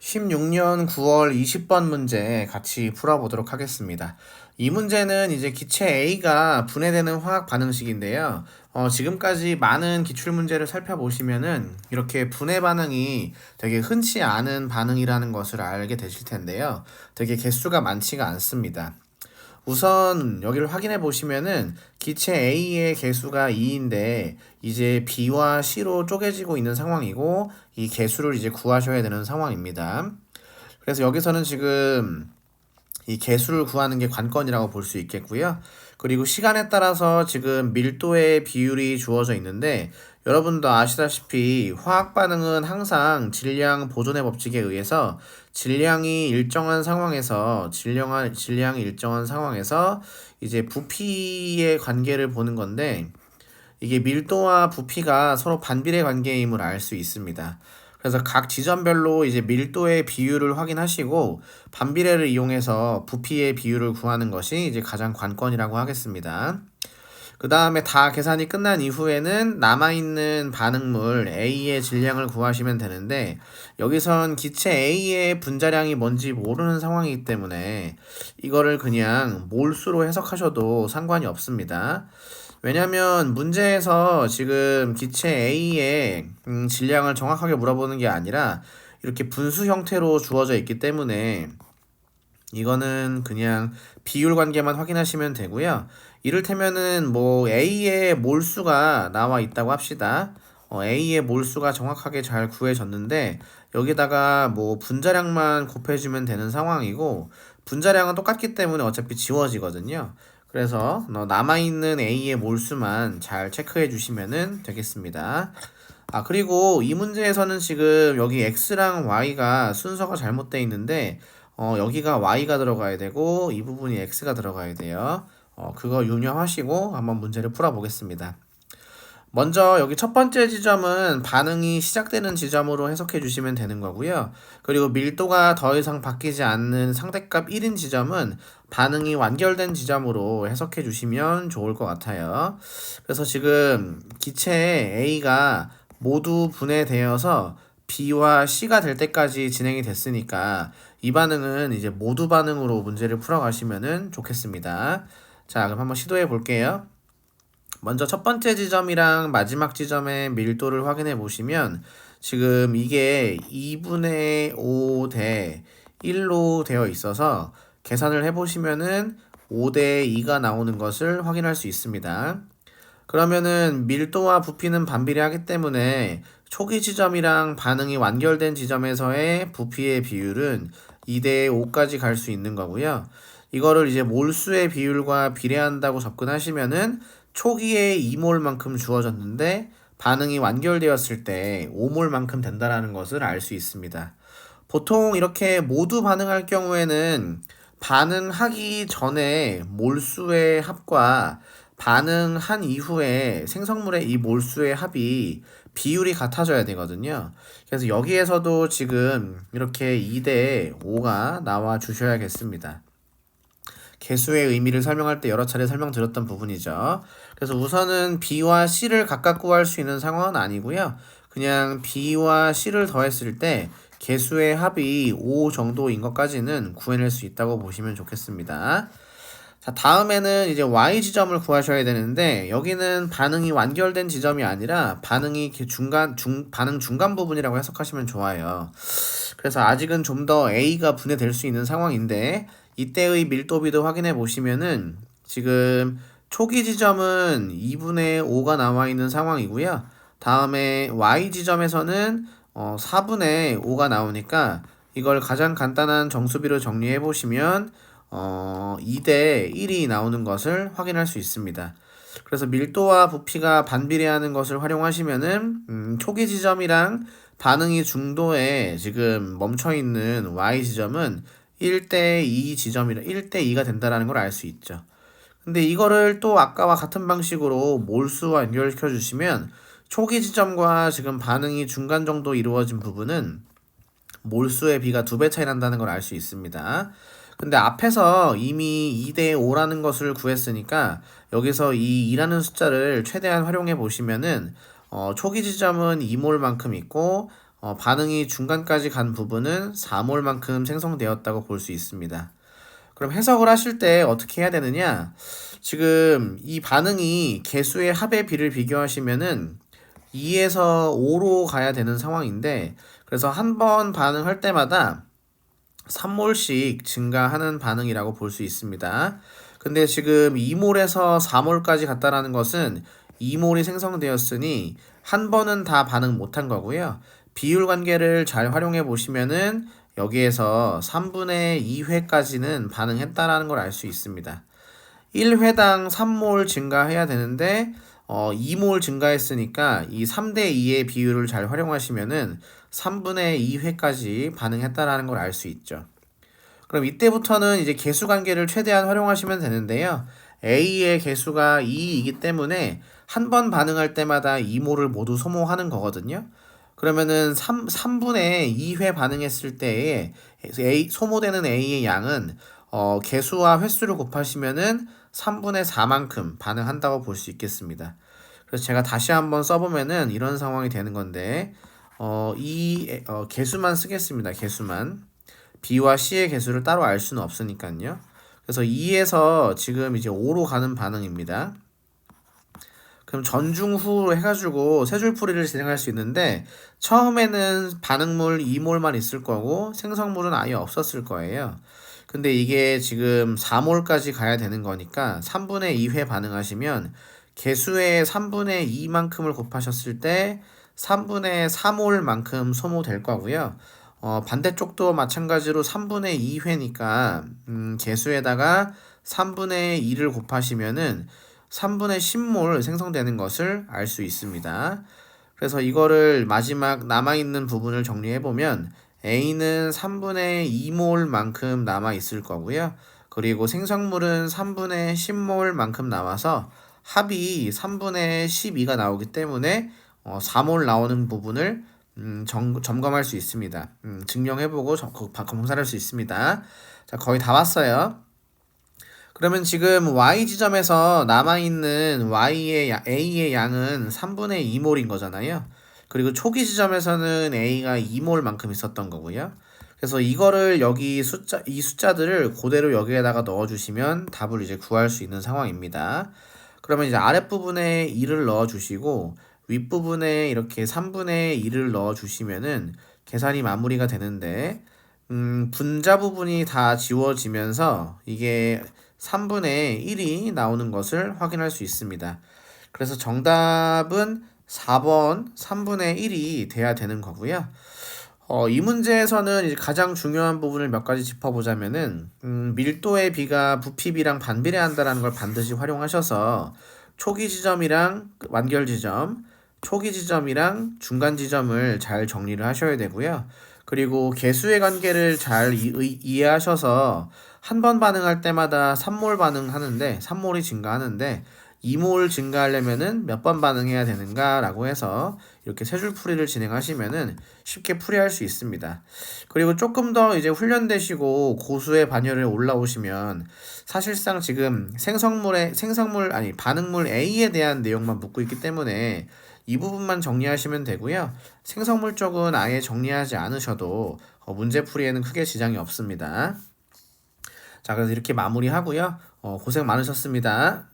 16년 9월 20번 문제 같이 풀어보도록 하겠습니다. 이 문제는 이제 기체 A가 분해되는 화학 반응식인데요. 지금까지 많은 기출 문제를 살펴보시면은 이렇게 분해 반응이 되게 흔치 않은 반응이라는 것을 알게 되실 텐데요. 되게 개수가 많지가 않습니다. 우선 여기를 확인해 보시면은 기체 A의 개수가 2인데 이제 B와 C로 쪼개지고 있는 상황이고 이 개수를 이제 구하셔야 되는 상황입니다. 그래서 여기서는 지금 이 개수를 구하는 게 관건이라고 볼 수 있겠고요. 그리고 시간에 따라서 지금 밀도의 비율이 주어져 있는데 여러분도 아시다시피 화학 반응은 항상 질량 보존의 법칙에 의해서 질량이 일정한 상황에서 이제 부피의 관계를 보는 건데 이게 밀도와 부피가 서로 반비례 관계임을 알 수 있습니다. 그래서 각 지점별로 이제 밀도의 비율을 확인하시고 반비례를 이용해서 부피의 비율을 구하는 것이 이제 가장 관건이라고 하겠습니다. 그 다음에 다 계산이 끝난 이후에는 남아있는 반응물 A의 질량을 구하시면 되는데 여기선 기체 A의 분자량이 뭔지 모르는 상황이기 때문에 이거를 그냥 몰수로 해석하셔도 상관이 없습니다. 왜냐면 문제에서 지금 기체 A의 질량을 정확하게 물어보는 게 아니라 이렇게 분수 형태로 주어져 있기 때문에 이거는 그냥 비율 관계만 확인하시면 되고요. 이를테면은 뭐 A의 몰수가 나와 있다고 합시다. A의 몰수가 정확하게 잘 구해졌는데 여기다가 뭐 분자량만 곱해주면 되는 상황이고 분자량은 똑같기 때문에 어차피 지워지거든요. 그래서 남아있는 A의 몰수만 잘 체크해 주시면 되겠습니다. 그리고 이 문제에서는 지금 여기 X랑 Y가 순서가 잘못되어 있는데 여기가 Y가 들어가야 되고 이 부분이 X가 들어가야 돼요. 그거 유념하시고 한번 문제를 풀어보겠습니다. 먼저 여기 첫 번째 지점은 반응이 시작되는 지점으로 해석해 주시면 되는 거고요. 그리고 밀도가 더 이상 바뀌지 않는 상대값 1인 지점은 반응이 완결된 지점으로 해석해 주시면 좋을 것 같아요. 그래서 지금 기체 A가 모두 분해되어서 B와 C가 될 때까지 진행이 됐으니까 이 반응은 이제 모두 반응으로 문제를 풀어가시면 좋겠습니다. 자, 그럼 한번 시도해 볼게요. 먼저 첫 번째 지점이랑 마지막 지점의 밀도를 확인해 보시면 지금 이게 2분의 5 대 1로 되어 있어서 계산을 해 보시면은 5대 2가 나오는 것을 확인할 수 있습니다. 그러면은 밀도와 부피는 반비례하기 때문에 초기 지점이랑 반응이 완결된 지점에서의 부피의 비율은 2대 5까지 갈 수 있는 거고요. 이거를 이제 몰수의 비율과 비례한다고 접근하시면은 초기에 2몰만큼 주어졌는데 반응이 완결되었을 때 5몰만큼 된다라는 것을 알 수 있습니다. 보통 이렇게 모두 반응할 경우에는 반응하기 전에 몰수의 합과 반응한 이후에 생성물의 이 몰수의 합이 비율이 같아져야 되거든요. 그래서 여기에서도 지금 이렇게 2대 5가 나와 주셔야겠습니다. 개수의 의미를 설명할 때 여러 차례 설명드렸던 부분이죠. 그래서 우선은 B와 C를 각각 구할 수 있는 상황은 아니고요. 그냥 B와 C를 더했을 때 개수의 합이 5 정도인 것까지는 구해낼 수 있다고 보시면 좋겠습니다. 자, 다음에는 이제 Y 지점을 구하셔야 되는데 여기는 반응이 완결된 지점이 아니라 반응 중간 부분이라고 해석하시면 좋아요. 그래서 아직은 좀 더 A가 분해될 수 있는 상황인데 이때의 밀도비도 확인해 보시면은 지금 초기 지점은 2분의 5가 나와 있는 상황이고요. 다음에 Y 지점에서는 4분의 5가 나오니까 이걸 가장 간단한 정수비로 정리해 보시면 2대 1이 나오는 것을 확인할 수 있습니다. 그래서 밀도와 부피가 반비례하는 것을 활용하시면은 초기 지점이랑 반응이 중도에 지금 멈춰 있는 Y 지점은 1대 2 1대 2가 된다라는 걸 알 수 있죠. 근데 이거를 또 아까와 같은 방식으로 몰수와 연결시켜 주시면 초기 지점과 지금 반응이 중간 정도 이루어진 부분은 몰수의 비가 2배 차이 난다는 걸 알 수 있습니다. 근데 앞에서 이미 2대 5라는 것을 구했으니까 여기서 이 2라는 숫자를 최대한 활용해 보시면은 초기 지점은 2몰만큼 있고 반응이 중간까지 간 부분은 4몰만큼 생성되었다고 볼 수 있습니다. 그럼 해석을 하실 때 어떻게 해야 되느냐? 지금 이 반응이 개수의 합의 비를 비교하시면은 2에서 5로 가야 되는 상황인데, 그래서 한 번 반응할 때마다 3몰씩 증가하는 반응이라고 볼 수 있습니다. 근데 지금 2몰에서 4몰까지 갔다라는 것은 2몰이 생성되었으니 한 번은 다 반응 못한 거고요. 비율 관계를 잘 활용해 보시면은 여기에서 3분의 2회까지는 반응했다라는 걸 알 수 있습니다. 1회당 3몰 증가해야 되는데 2몰 증가했으니까 이 3대 2의 비율을 잘 활용하시면은 3분의 2회까지 반응했다라는 걸 알 수 있죠. 그럼 이때부터는 이제 개수 관계를 최대한 활용하시면 되는데요. A의 개수가 2이기 때문에 한 번 반응할 때마다 2몰을 모두 소모하는 거거든요. 그러면은 3분의 2회 반응했을 때에 소모되는 A의 양은 개수와 횟수를 곱하시면은 3분의 4만큼 반응한다고 볼 수 있겠습니다. 그래서 제가 다시 한번 써보면은 이런 상황이 되는 건데, 개수만 쓰겠습니다. 개수만. B와 C의 개수를 따로 알 수는 없으니까요. 그래서 2에서 지금 이제 5로 가는 반응입니다. 그럼 전중 후로 해가지고 세 줄 풀이를 진행할 수 있는데, 처음에는 반응물 2몰만 있을 거고 생성물은 아예 없었을 거예요. 근데 이게 지금 4몰까지 가야 되는 거니까 3분의 2회 반응하시면 개수의 3분의 2만큼을 곱하셨을 때 3분의 4몰만큼 소모될 거고요. 반대쪽도 마찬가지로 3분의 2회니까 개수에다가 3분의 2를 곱하시면은 3분의 10몰 생성되는 것을 알 수 있습니다. 그래서 이거를 마지막 남아있는 부분을 정리해보면 A는 3분의 2몰만큼 남아있을 거고요. 그리고 생성물은 3분의 10몰만큼 남아서 합이 3분의 12가 나오기 때문에 4몰 나오는 부분을 점검할 수 있습니다. 증명해보고 검사할 수 있습니다. 자, 거의 다 왔어요. 그러면 지금 Y 지점에서 남아있는 A의 양은 3분의 2몰인 거잖아요. 그리고 초기 지점에서는 A가 2몰만큼 있었던 거고요. 그래서 이거를 이 숫자들을 그대로 여기에다가 넣어주시면 답을 이제 구할 수 있는 상황입니다. 그러면 이제 아랫부분에 2를 넣어주시고 윗부분에 이렇게 3분의 2를 넣어주시면은 계산이 마무리가 되는데, 분자 부분이 다 지워지면서 이게 3분의 1이 나오는 것을 확인할 수 있습니다. 그래서 정답은 4번 3분의 1이 돼야 되는 거고요. 이 문제에서는 이제 가장 중요한 부분을 몇 가지 짚어보자면은, 밀도의 비가 부피비랑 반비례한다라는 걸 반드시 활용하셔서 초기 지점이랑 완결 지점, 초기 지점이랑 중간 지점을 잘 정리를 하셔야 되고요. 그리고 개수의 관계를 잘 이해하셔서 한 번 반응할 때마다 3몰 반응하는데 3몰이 증가하는데 2몰 증가하려면은 몇 번 반응해야 되는가라고 해서 이렇게 세 줄 풀이를 진행하시면은 쉽게 풀이할 수 있습니다. 그리고 조금 더 이제 훈련되시고 고수의 반열에 올라오시면 사실상 지금 반응물 A에 대한 내용만 묻고 있기 때문에 이 부분만 정리하시면 되고요. 생성물 쪽은 아예 정리하지 않으셔도 문제풀이에는 크게 지장이 없습니다. 자, 그래서 이렇게 마무리하고요. 고생 많으셨습니다.